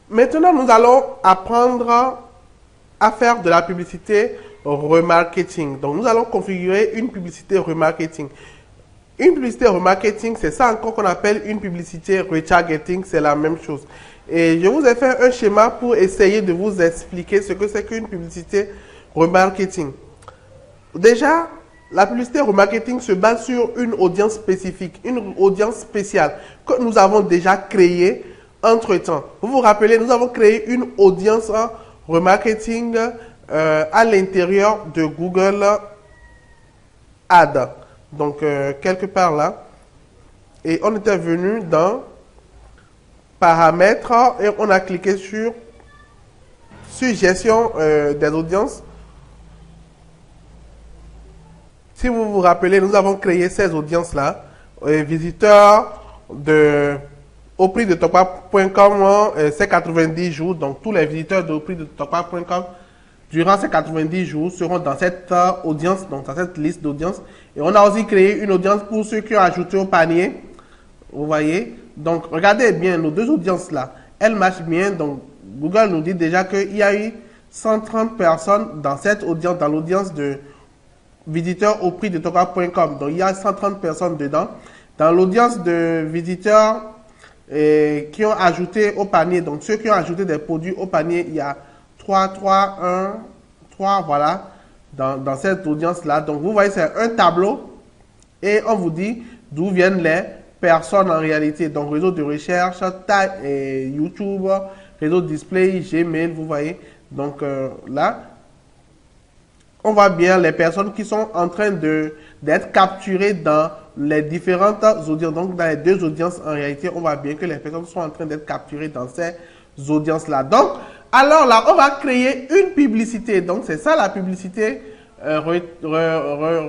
Maintenant, nous allons apprendre à faire de la publicité remarketing. Donc, nous allons configurer une publicité remarketing. Une publicité remarketing, c'est ça encore qu'on appelle une publicité retargeting, c'est la même chose. Et je vous ai fait un schéma pour essayer de vous expliquer ce que c'est qu'une publicité remarketing. Déjà, la publicité remarketing se base sur une audience spécifique, une audience spéciale que nous avons déjà créée entre-temps. Vous vous rappelez, nous avons créé une audience remarketing à l'intérieur de Google Ads. Donc, quelque part là. Et on était venu dans paramètres et on a cliqué sur gestion des audiences. Si vous vous rappelez, nous avons créé ces audiences-là. Visiteurs au prix de topap.com, c'est 90 jours. Donc, tous les visiteurs au prix de topap.com durant ces 90 jours seront dans cette audience, donc dans cette liste d'audience. Et on a aussi créé une audience pour ceux qui ont ajouté au panier. Vous voyez? Donc, regardez bien nos deux audiences-là. Elles marchent bien. Donc, Google nous dit déjà qu'il y a eu 130 personnes dans cette audience, dans l'audience de visiteurs au prix de topap.com. Donc, il y a 130 personnes dedans. Dans l'audience de visiteurs qui ont ajouté au panier, donc ceux qui ont ajouté des produits au panier, il y a 3, voilà, dans cette audience-là. Donc, vous voyez, c'est un tableau et on vous dit d'où viennent les personnes en réalité. Donc, réseau de recherche, YouTube, réseau de display, Gmail, vous voyez. Donc, là, on voit bien les personnes qui sont en train d'être capturées dans les différentes audiences. Donc, dans les deux audiences, en réalité, on voit bien que les personnes sont en train d'être capturées dans ces audiences-là. Donc, alors là, on va créer une publicité. Donc, c'est ça la publicité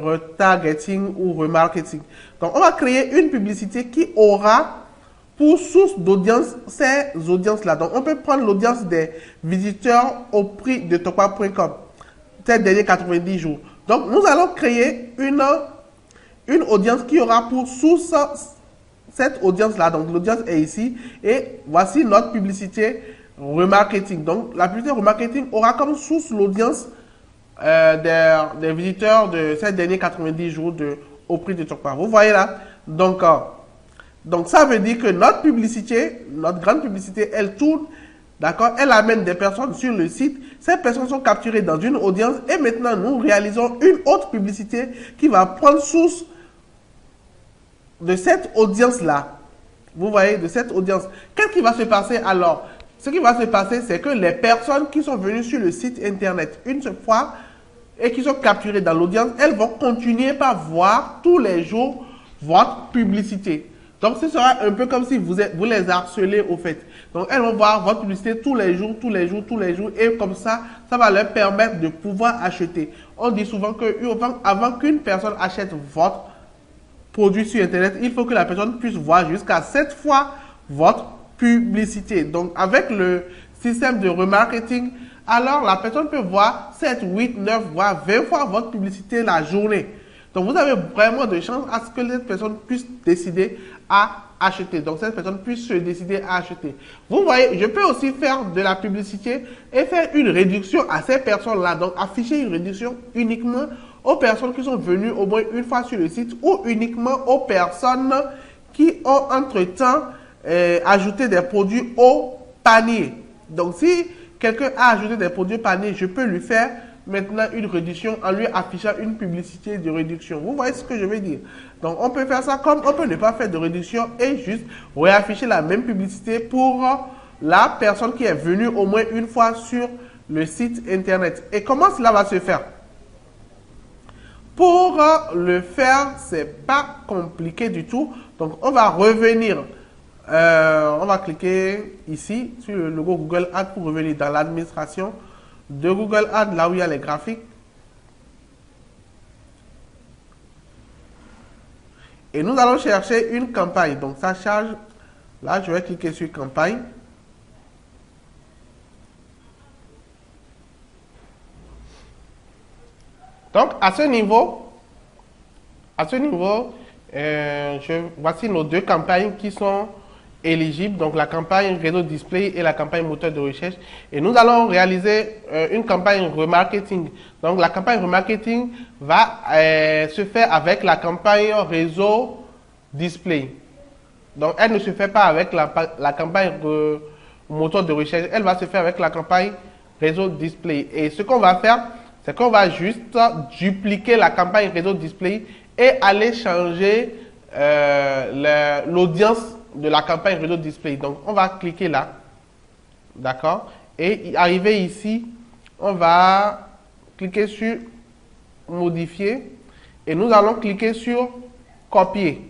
retargeting ou remarketing. Donc, on va créer une publicité qui aura pour source d'audience ces audiences-là. Donc, on peut prendre l'audience des visiteurs au prix de topap.com, ces derniers 90 jours. Donc, nous allons créer une audience qui aura pour source cette audience-là. Donc, l'audience est ici. Et voici notre publicité remarketing. Donc, la publicité remarketing aura comme source l'audience des visiteurs de ces derniers 90 jours au prix de Topap. Vous voyez là? Donc, ça veut dire que notre publicité, notre grande publicité, elle tourne, d'accord? Elle amène des personnes sur le site. Ces personnes sont capturées dans une audience et maintenant, nous réalisons une autre publicité qui va prendre source de cette audience-là. Vous voyez, de cette audience. Qu'est-ce qui va se passer alors? Ce qui va se passer, c'est que les personnes qui sont venues sur le site internet une seule fois et qui sont capturées dans l'audience, elles vont continuer par voir tous les jours votre publicité. Donc, ce sera un peu comme si vous les harcelez au fait. Donc, elles vont voir votre publicité tous les jours, et comme ça, ça va leur permettre de pouvoir acheter. On dit souvent que avant qu'une personne achète votre produit sur Internet, il faut que la personne puisse voir jusqu'à 7 fois votre publicité. Donc, avec le système de remarketing, alors la personne peut voir 7, 8, 9, voire 20 fois votre publicité la journée. Donc, vous avez vraiment de chance à ce que cette personne puisse décider à acheter. Donc, cette personne puisse se décider à acheter. Vous voyez, je peux aussi faire de la publicité et faire une réduction à ces personnes-là. Donc, afficher une réduction uniquement aux personnes qui sont venues au moins une fois sur le site ou uniquement aux personnes qui ont entre-temps ajouté des produits au panier. Donc, si quelqu'un a ajouté des produits au panier, je peux lui faire maintenant une réduction en lui affichant une publicité de réduction. Vous voyez ce que je veux dire? Donc, on peut faire ça comme on peut ne pas faire de réduction et juste réafficher la même publicité pour la personne qui est venue au moins une fois sur le site internet. Et comment cela va se faire? Pour le faire, c'est pas compliqué du tout. Donc, on va revenir. On va cliquer ici sur le logo Google Ads pour revenir dans l'administration de Google Ads, là où il y a les graphiques. Et nous allons chercher une campagne. Donc, ça charge. Là, je vais cliquer sur campagne. Donc, à ce niveau, voici nos deux campagnes qui éligibles, donc la campagne réseau display et la campagne moteur de recherche. Et nous allons réaliser une campagne remarketing. Donc la campagne remarketing va se faire avec la campagne réseau display. Donc elle ne se fait pas avec la campagne moteur de recherche, elle va se faire avec la campagne réseau display. Et ce qu'on va faire, c'est qu'on va juste dupliquer la campagne réseau display et aller changer l'audience de la campagne réseau display. Donc on va cliquer là, d'accord, et arriver ici, on va cliquer sur modifier et nous allons cliquer sur copier.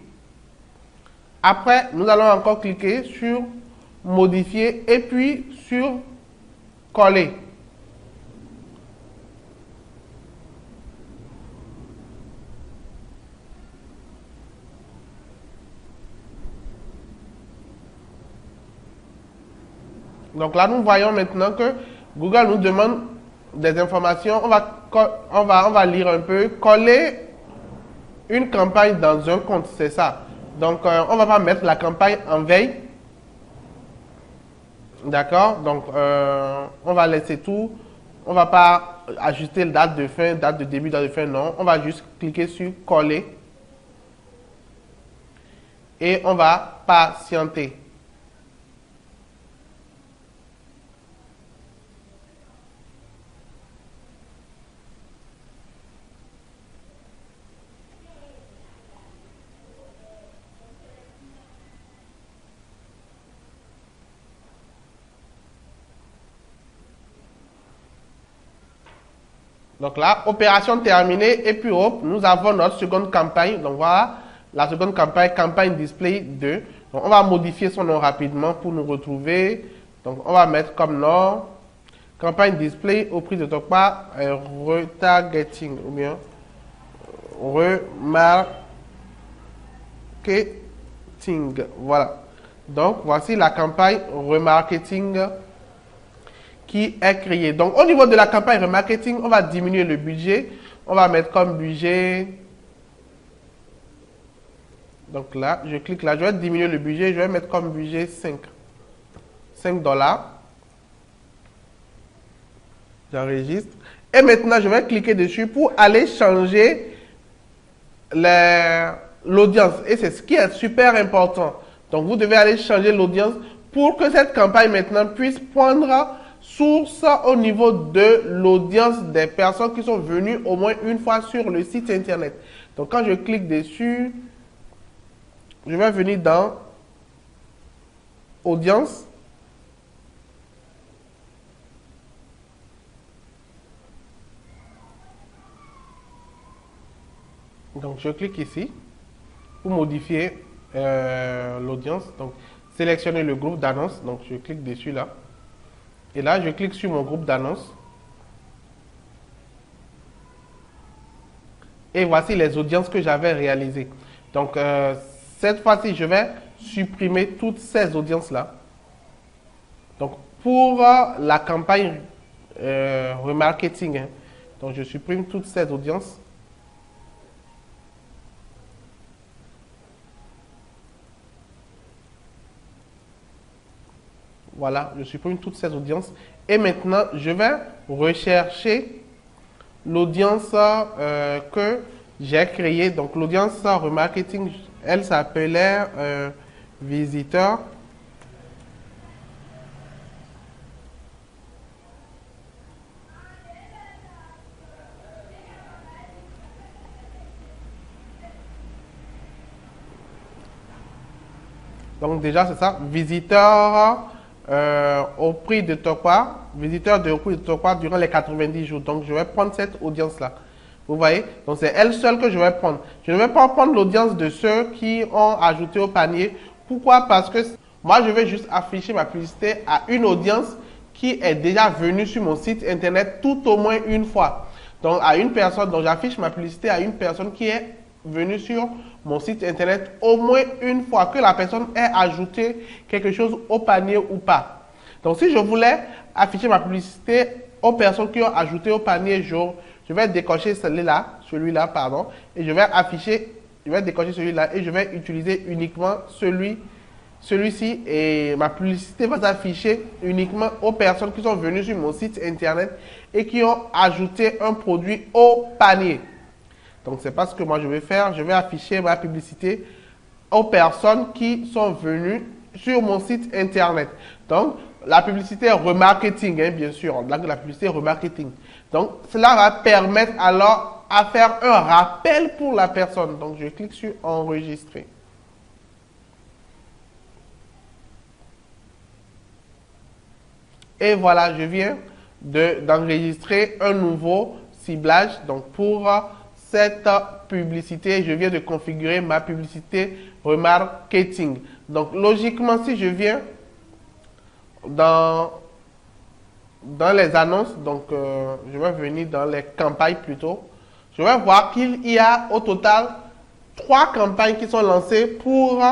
Après, nous allons encore cliquer sur modifier et puis sur coller. Donc là, nous voyons maintenant que Google nous demande des informations. On va lire un peu. Coller une campagne dans un compte, c'est ça. Donc, on va pas mettre la campagne en veille. D'accord? Donc, on va laisser tout. On va pas ajuster la date de fin, date de début, date de fin, non. On va juste cliquer sur coller. Et on va patienter. Donc là, opération terminée et puis hop, nous avons notre seconde campagne. Donc voilà, la seconde campagne, campagne display 2. Donc on va modifier son nom rapidement pour nous retrouver. Donc on va mettre comme nom campagne display au prix de top pas retargeting ou bien remarketing. Voilà. Donc voici la campagne remarketing qui est créé. Donc, au niveau de la campagne remarketing, on va diminuer le budget. On va mettre comme budget. Donc là, je clique là, je vais diminuer le budget. Je vais mettre comme budget 5 $. J'enregistre. Et maintenant, je vais cliquer dessus pour aller changer l'audience. Et c'est ce qui est super important. Donc, vous devez aller changer l'audience pour que cette campagne maintenant puisse prendre source au niveau de l'audience des personnes qui sont venues au moins une fois sur le site internet. Donc quand je clique dessus, je vais venir dans audience. Donc je clique ici pour modifier l'audience. Donc sélectionner le groupe d'annonces. Donc je clique dessus là. Et là, je clique sur mon groupe d'annonces. Et voici les audiences que j'avais réalisées. Donc, cette fois-ci, je vais supprimer toutes ces audiences-là. Donc, pour la campagne remarketing, hein, donc je supprime toutes ces audiences. Voilà, je supprime toutes ces audiences. Et maintenant, je vais rechercher l'audience que j'ai créée. Donc, l'audience remarketing, elle s'appelait visiteur. Donc, déjà, c'est ça, visiteur au prix de Tokwa, visiteur au prix de Tokwa durant les 90 jours. Donc, je vais prendre cette audience-là. Vous voyez? Donc, c'est elle seule que je vais prendre. Je ne vais pas prendre l'audience de ceux qui ont ajouté au panier. Pourquoi? Parce que moi, je vais juste afficher ma publicité à une audience qui est déjà venue sur mon site internet tout au moins une fois. Donc, à une personne, donc j'affiche ma publicité à une personne qui est venue sur mon site internet au moins une fois, que la personne ait ajouté quelque chose au panier ou pas. Donc, si je voulais afficher ma publicité aux personnes qui ont ajouté au panier, je vais décocher celui-là, pardon, et je vais décocher celui-là et je vais utiliser uniquement celui celui-ci et ma publicité va s'afficher uniquement aux personnes qui sont venues sur mon site internet et qui ont ajouté un produit au panier. Donc, c'est pas ce que moi je vais faire. Je vais afficher ma publicité aux personnes qui sont venues sur mon site internet. Donc, la publicité remarketing, hein, bien sûr. La publicité remarketing. Donc, cela va permettre alors à faire un rappel pour la personne. Donc, je clique sur enregistrer. Et voilà, je viens d'enregistrer un nouveau ciblage. Donc, pour cette publicité, je viens de configurer ma publicité remarketing. Donc, logiquement, si je viens dans les annonces, donc je vais venir dans les campagnes plutôt, je vais voir qu'il y a au total 3 campagnes qui sont lancées pour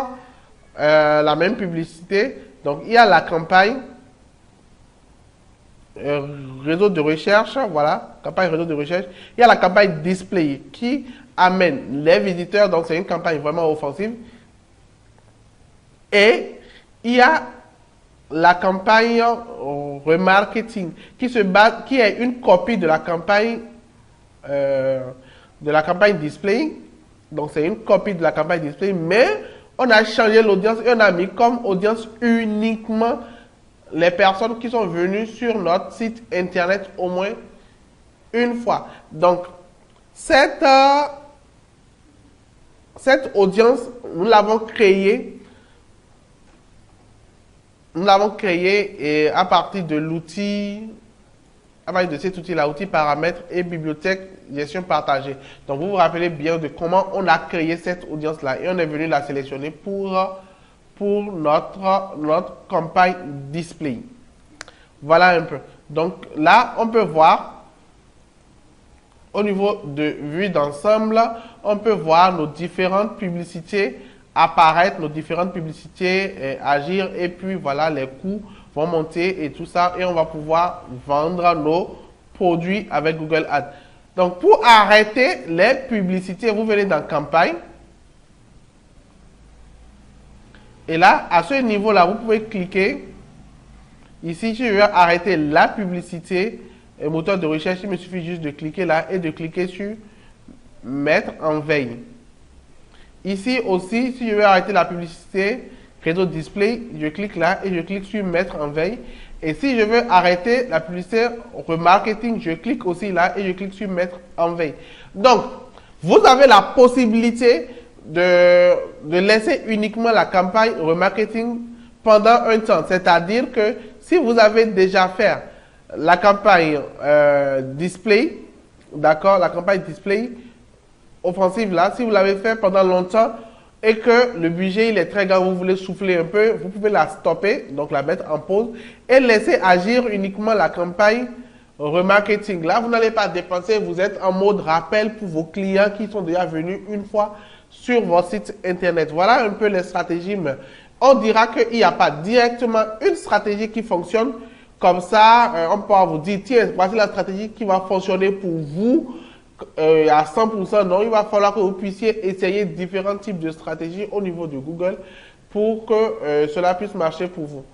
la même publicité. Donc, il y a la campagne réseau de recherche, voilà, campagne réseau de recherche. Il y a la campagne display qui amène les visiteurs, donc c'est une campagne vraiment offensive. Et il y a la campagne remarketing qui est une copie de la campagne display. Donc c'est une copie de la campagne display, mais on a changé l'audience et on a mis comme audience uniquement les personnes qui sont venues sur notre site internet au moins une fois. Donc, cette audience, nous l'avons créée et à partir de l'outil, à partir de cet outil-là, outil paramètres et bibliothèque gestion partagée. Donc, vous vous rappelez bien de comment on a créé cette audience-là et on est venu la sélectionner pour notre campagne display. Voilà un peu. Donc là, on peut voir au niveau de vue d'ensemble, on peut voir nos différentes publicités apparaître, nos différentes publicités agir et puis voilà, les coûts vont monter et tout ça et on va pouvoir vendre nos produits avec Google Ads. Donc pour arrêter les publicités, vous venez dans campagne. Et là, à ce niveau-là, vous pouvez cliquer. Ici, je vais arrêter la publicité. Et moteur de recherche, il me suffit juste de cliquer là et de cliquer sur mettre en veille. Ici aussi, si je veux arrêter la publicité réseau display, je clique là et je clique sur mettre en veille. Et si je veux arrêter la publicité remarketing, je clique aussi là et je clique sur mettre en veille. Donc, vous avez la possibilité de laisser uniquement la campagne remarketing pendant un temps. C'est-à-dire que si vous avez déjà fait la campagne display, d'accord, la campagne display offensive là, si vous l'avez fait pendant longtemps et que le budget il est très grand, vous voulez souffler un peu, vous pouvez la stopper, donc la mettre en pause et laisser agir uniquement la campagne remarketing. Là, vous n'allez pas dépenser, vous êtes en mode rappel pour vos clients qui sont déjà venus une fois sur votre site internet. Voilà un peu les stratégies, mais on dira qu'il n'y a pas directement une stratégie qui fonctionne comme ça. On peut vous dire, tiens, voici la stratégie qui va fonctionner pour vous à 100%. Non, il va falloir que vous puissiez essayer différents types de stratégies au niveau de Google pour que cela puisse marcher pour vous.